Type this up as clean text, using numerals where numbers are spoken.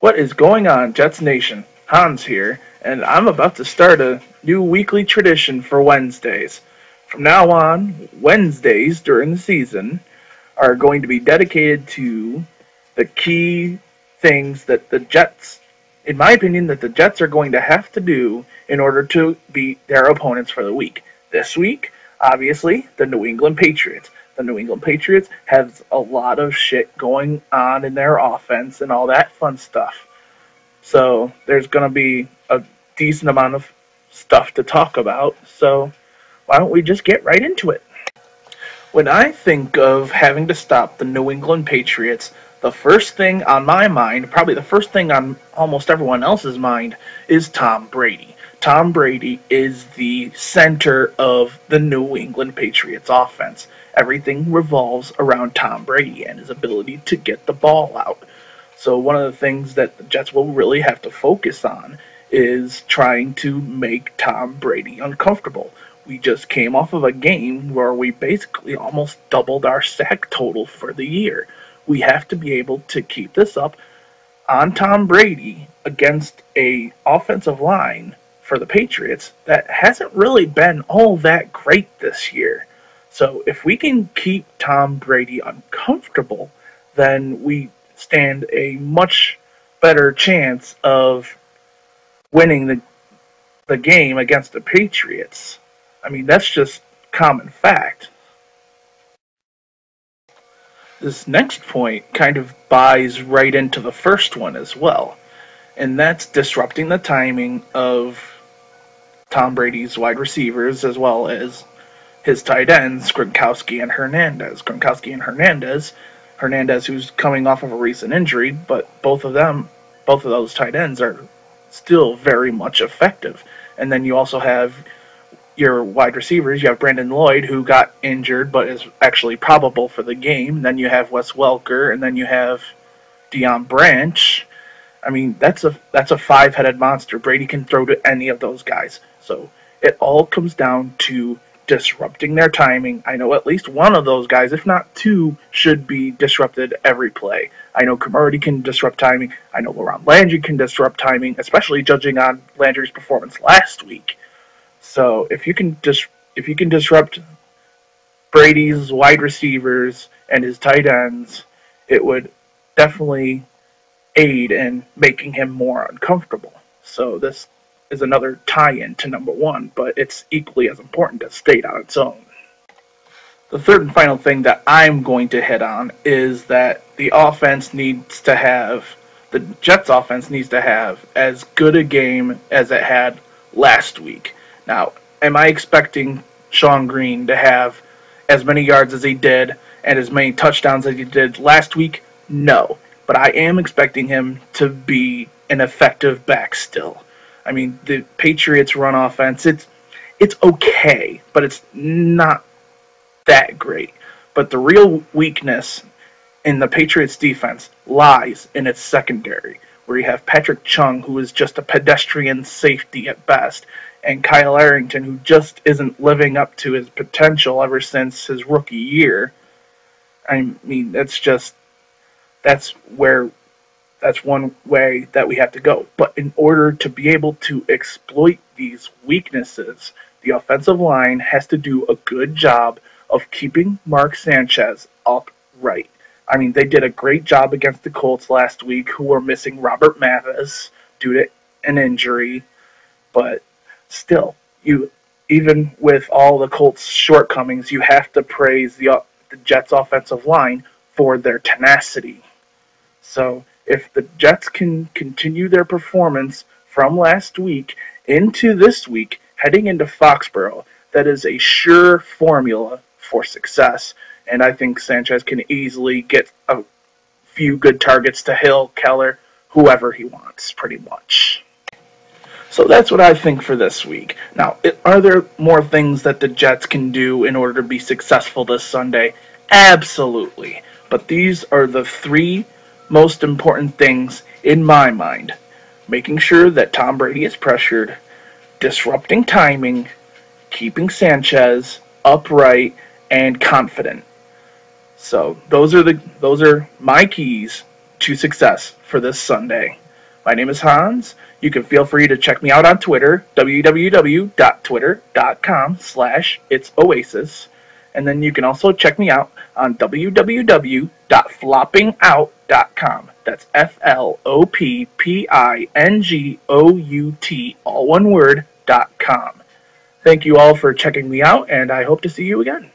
What is going on, Jets Nation? Hans here, and I'm about to start a new weekly tradition for Wednesdays. From now on, Wednesdays during the season are going to be dedicated to the key things that the Jets, in my opinion, that the Jets are going to have to do in order to beat their opponents for the week. This week, obviously, the New England Patriots. The New England Patriots has a lot of shit going on in their offense and all that fun stuff. So there's going to be a decent amount of stuff to talk about. So why don't we just get right into it? When I think of having to stop the New England Patriots, the first thing on my mind, probably the first thing on almost everyone else's mind, is Tom Brady. Tom Brady is the center of the New England Patriots offense. Everything revolves around Tom Brady and his ability to get the ball out. So one of the things that the Jets will really have to focus on is trying to make Tom Brady uncomfortable. We just came off of a game where we basically almost doubled our sack total for the year. We have to be able to keep this up on Tom Brady against an offensive line for the Patriots that hasn't really been all that great this year. So if we can keep Tom Brady uncomfortable, then we stand a much better chance of winning the game against the Patriots. I mean, that's just common fact. This next point kind of buys right into the first one as well, and that's disrupting the timing of Tom Brady's wide receivers as well as his tight ends, Gronkowski and Hernandez. Hernandez, who's coming off of a recent injury, but both of those tight ends are still very much effective. And then you also have your wide receivers. You have Brandon Lloyd, who got injured but is actually probable for the game. Then you have Wes Welker, and then you have Deion Branch. I mean, that's a five-headed monster. Brady can throw to any of those guys. So it all comes down to disrupting their timing. I know at least one of those guys, if not two, should be disrupted every play. I know Cromartie can disrupt timing. I know Laurent Landry can disrupt timing, especially judging on Landry's performance last week. So if you can disrupt Brady's wide receivers and his tight ends, it would definitely aid in making him more uncomfortable. So this is another tie-in to number one, but it's equally as important to state on its own. The third and final thing that I'm going to hit on is that the Jets offense needs to have as good a game as it had last week. Now, am I expecting Sean Green to have as many yards as he did and as many touchdowns as he did last week? No. But I am expecting him to be an effective back still. I mean, the Patriots' run offense, it's okay, but it's not that great. But the real weakness in the Patriots' defense lies in its secondary, where you have Patrick Chung, who is just a pedestrian safety at best, and Kyle Arrington, who just isn't living up to his potential ever since his rookie year. I mean, that's one way that we have to go. But in order to be able to exploit these weaknesses, the offensive line has to do a good job of keeping Mark Sanchez upright. I mean, they did a great job against the Colts last week, who were missing Robert Mathis due to an injury. But still, even with all the Colts' shortcomings, you have to praise the Jets' offensive line for their tenacity. So if the Jets can continue their performance from last week into this week, heading into Foxborough, that is a sure formula for success. And I think Sanchez can easily get a few good targets to Hill, Keller, whoever he wants, pretty much. So that's what I think for this week. Now, are there more things that the Jets can do in order to be successful this Sunday? Absolutely. But these are the three most important things in my mind. Making sure that Tom Brady is pressured, disrupting timing, keeping Sanchez upright and confident. So those are my keys to success for this Sunday. My name is Hans. You can feel free to check me out on Twitter, www.twitter.com/itsoasis. And then you can also check me out on www.floppingout.com. That's FLOPPINGOUT, all one word, .com. Thank you all for checking me out, and I hope to see you again.